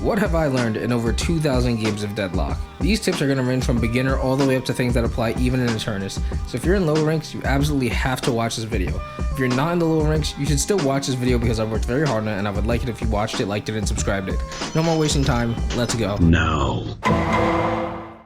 What have I learned in over 2,000 games of Deadlock? These tips are going to range from beginner all the way up to things that apply even in eternus. So if you're in lower ranks, you absolutely have to watch this video. If you're not in the lower ranks, you should still watch this video because I've worked very hard on it and I would like it if you watched it, liked it, and subscribed it. No more wasting time, let's go. No.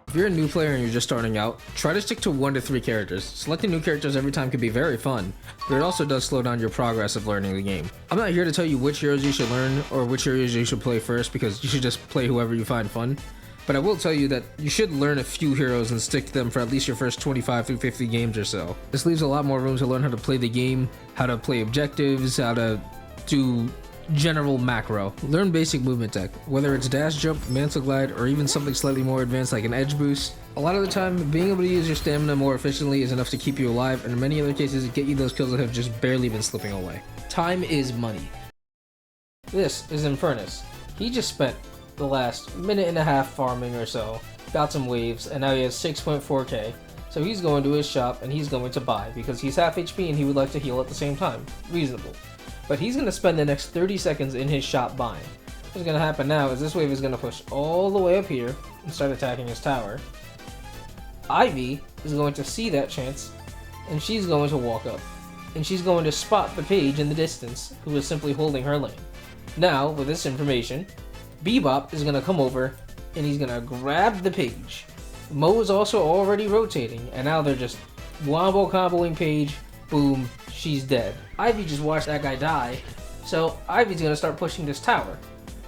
If you're a new player and you're just starting out, try to stick to 1 to 3 characters. Selecting new characters every time can be very fun, but it also does slow down your progress of learning the game. I'm not here to tell you which heroes you should learn or which heroes you should play first because you should just play whoever you find fun. But I will tell you that you should learn a few heroes and stick to them for at least your first 25 through 50 games or so. This leaves a lot more room to learn how to play the game, how to play objectives, how to do general macro. Learn basic movement tech, whether it's dash, jump, mantle glide, or even something slightly more advanced like an edge boost. A lot of the time, being able to use your stamina more efficiently is enough to keep you alive, and in many other cases, get you those kills that have just barely been slipping away. Time is money. This is Eternus. He just spent the last minute and a half farming or so, got some waves, and now he has 6.4k. So he's going to his shop and he's going to buy because he's half HP and he would like to heal at the same time. Reasonable. But he's going to spend the next 30 seconds in his shop buying. What's going to happen now is this wave is going to push all the way up here and start attacking his tower. Ivy is going to see that chance and she's going to walk up. And she's going to spot the page in the distance who is simply holding her lane. Now, with this information, Bebop is going to come over and he's going to grab the page. Mo is also already rotating and now they're just wombo comboing page. Boom, she's dead. Ivy just watched that guy die, so Ivy's gonna start pushing this tower.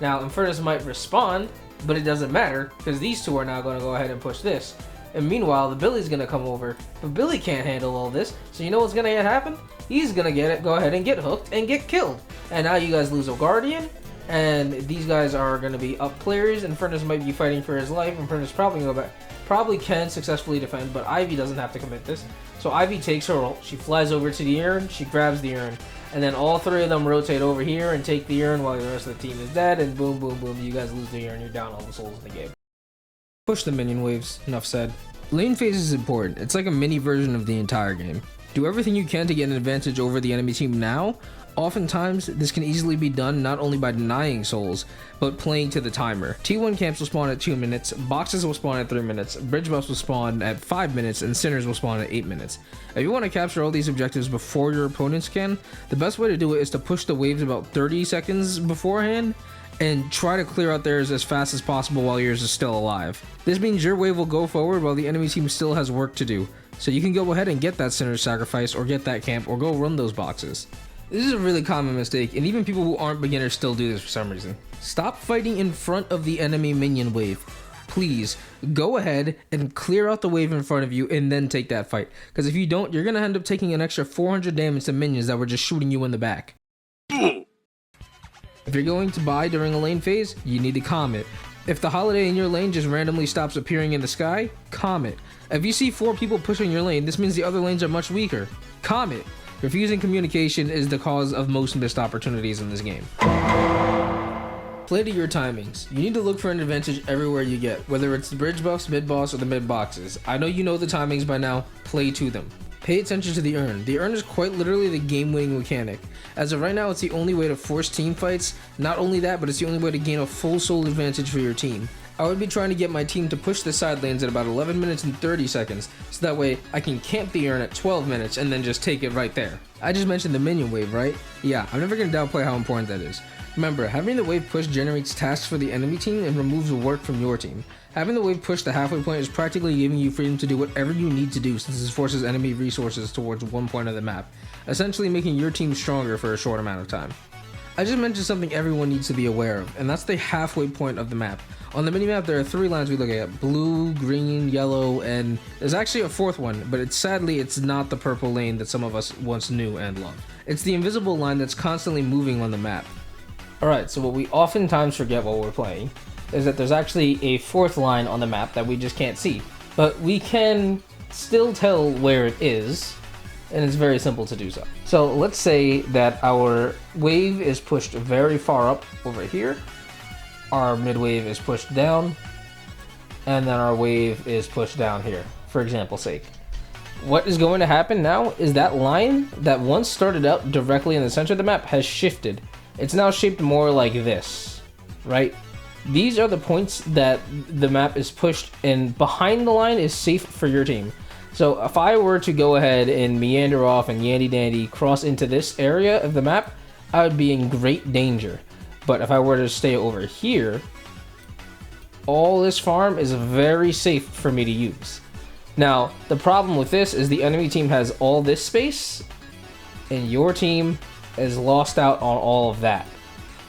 Now, Eternus might respond, but it doesn't matter, because these two are now gonna go ahead and push this. And meanwhile, the Billy's gonna come over, but Billy can't handle all this, so you know what's gonna happen? He's gonna go ahead and get hooked and get killed. And now you guys lose a Guardian, and these guys are gonna be up players, and Eternus might be fighting for his life, and Eternus probably can successfully defend, but Ivy doesn't have to commit this. So Ivy takes her ult, she flies over to the urn, she grabs the urn, and then all 3 of them rotate over here and take the urn while the rest of the team is dead, and boom, boom, boom, you guys lose the urn, you're down all the souls in the game. Push the minion waves, enough said. Lane phase is important, it's like a mini version of the entire game. Do everything you can to get an advantage over the enemy team now. Oftentimes, this can easily be done not only by denying souls, but playing to the timer. T1 camps will spawn at 2 minutes, boxes will spawn at 3 minutes, bridge buffs will spawn at 5 minutes, and sinners will spawn at 8 minutes. If you want to capture all these objectives before your opponents can, the best way to do it is to push the waves about 30 seconds beforehand, and try to clear out theirs as fast as possible while yours is still alive. This means your wave will go forward while the enemy team still has work to do, so you can go ahead and get that sinner's sacrifice, or get that camp, or go run those boxes. This is a really common mistake, and even people who aren't beginners still do this for some reason. Stop fighting in front of the enemy minion wave. Please, go ahead and clear out the wave in front of you and then take that fight. Because if you don't, you're going to end up taking an extra 400 damage to minions that were just shooting you in the back. If you're going to buy during a lane phase, you need to calm it. If the holiday in your lane just randomly stops appearing in the sky, calm it. If you see 4 people pushing your lane, this means the other lanes are much weaker. Calm it. Refusing communication is the cause of most missed opportunities in this game. Play to your timings. You need to look for an advantage everywhere you get, whether it's the bridge buffs, mid boss, or the mid boxes. I know you know the timings by now, play to them. Pay attention to the urn. The urn is quite literally the game-winning mechanic. As of right now, it's the only way to force team fights. Not only that, but it's the only way to gain a full soul advantage for your team. I would be trying to get my team to push the side lanes at about 11 minutes and 30 seconds, so that way I can camp the urn at 12 minutes and then just take it right there. I just mentioned the minion wave, right? Yeah, I'm never going to downplay how important that is. Remember, having the wave push generates tasks for the enemy team and removes work from your team. Having the wave push the halfway point is practically giving you freedom to do whatever you need to do, since this forces enemy resources towards one point of the map, essentially making your team stronger for a short amount of time. I just mentioned something everyone needs to be aware of, and that's the halfway point of the map. On the minimap, there are 3 lines we look at: blue, green, yellow, and there's actually a 4th one, but sadly it's not the purple lane that some of us once knew and loved. It's the invisible line that's constantly moving on the map. Alright, so what we oftentimes forget while we're playing is that there's actually a 4th line on the map that we just can't see. But we can still tell where it is, and it's very simple to do so. So let's say that our wave is pushed very far up over here, our mid wave is pushed down, and then our wave is pushed down here, for example's sake. What is going to happen now is that line that once started out directly in the center of the map has shifted. It's now shaped more like this, right? These are the points that the map is pushed, and behind the line is safe for your team. So if I were to go ahead and meander off and yandy dandy cross into this area of the map, I would be in great danger. But if I were to stay over here, all this farm is very safe for me to use. Now, the problem with this is the enemy team has all this space, and your team is lost out on all of that.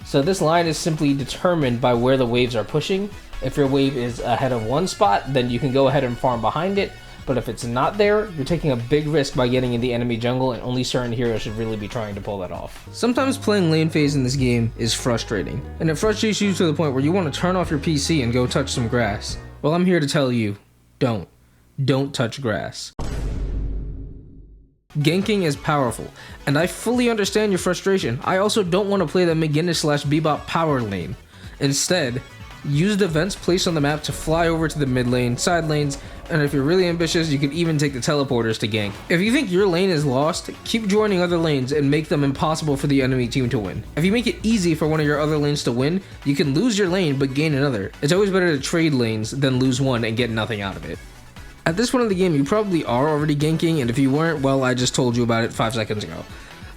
So this line is simply determined by where the waves are pushing. If your wave is ahead of one spot, then you can go ahead and farm behind it. But if it's not there, you're taking a big risk by getting in the enemy jungle, and only certain heroes should really be trying to pull that off. Sometimes playing lane phase in this game is frustrating, and it frustrates you to the point where you want to turn off your PC and go touch some grass. Well, I'm here to tell you, don't. Don't touch grass. Ganking is powerful, and I fully understand your frustration. I also don't want to play the McGinnis/Bebop power lane. Instead, use the vents placed on the map to fly over to the mid lane, side lanes, and if you're really ambitious, you can even take the teleporters to gank. If you think your lane is lost, keep joining other lanes and make them impossible for the enemy team to win. If you make it easy for one of your other lanes to win, you can lose your lane but gain another. It's always better to trade lanes than lose one and get nothing out of it. At this point in the game, you probably are already ganking, and if you weren't, well, I just told you about it 5 seconds ago.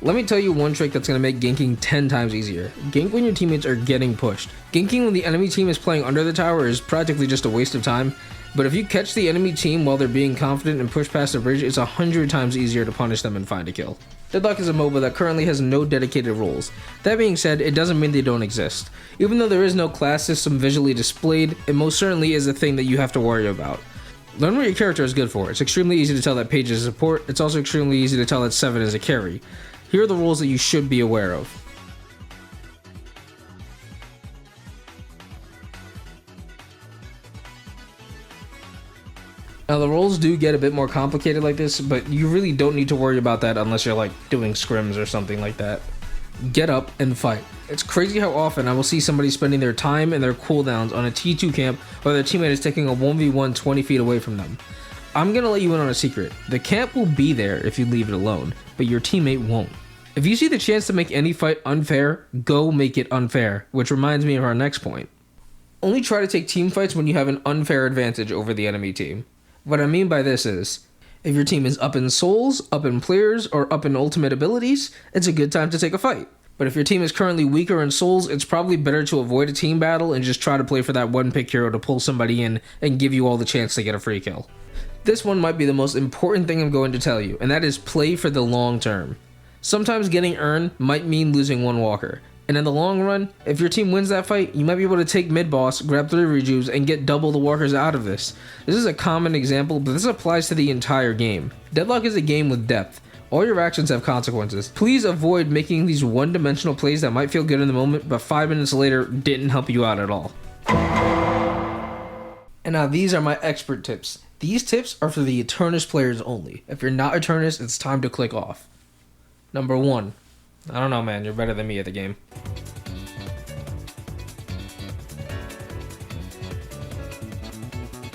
Let me tell you one trick that's going to make ganking 10 times easier. Gank when your teammates are getting pushed. Ganking when the enemy team is playing under the tower is practically just a waste of time, but if you catch the enemy team while they're being confident and push past the bridge, it's 100 times easier to punish them and find a kill. Deadlock is a MOBA that currently has no dedicated roles. That being said, it doesn't mean they don't exist. Even though there is no class system visually displayed, it most certainly is a thing that you have to worry about. Learn what your character is good for. It's extremely easy to tell that Paige is a support. It's also extremely easy to tell that 7 is a carry. Here are the rules that you should be aware of. Now the roles do get a bit more complicated like this, but you really don't need to worry about that unless you're like doing scrims or something like that. Get up and fight. It's crazy how often I will see somebody spending their time and their cooldowns on a T2 camp while their teammate is taking a 1v1 20 feet away from them. I'm gonna let you in on a secret. The camp will be there if you leave it alone, but your teammate won't. If you see the chance to make any fight unfair, go make it unfair, which reminds me of our next point. Only try to take team fights when you have an unfair advantage over the enemy team. What I mean by this is, if your team is up in souls, up in players, or up in ultimate abilities, it's a good time to take a fight. But if your team is currently weaker in souls, it's probably better to avoid a team battle and just try to play for that one pick hero to pull somebody in and give you all the chance to get a free kill. This one might be the most important thing I'm going to tell you, and that is play for the long term. Sometimes getting earned might mean losing one walker, and in the long run, if your team wins that fight, you might be able to take mid boss, grab 3 rejuves, and get double the walkers out of this. This is a common example, but this applies to the entire game. Deadlock is a game with depth. All your actions have consequences. Please avoid making these one-dimensional plays that might feel good in the moment, but 5 minutes later didn't help you out at all. And now these are my expert tips. These tips are for the eternus players only. If you're not eternus, it's time to click off. Number 1. I don't know, man, you're better than me at the game.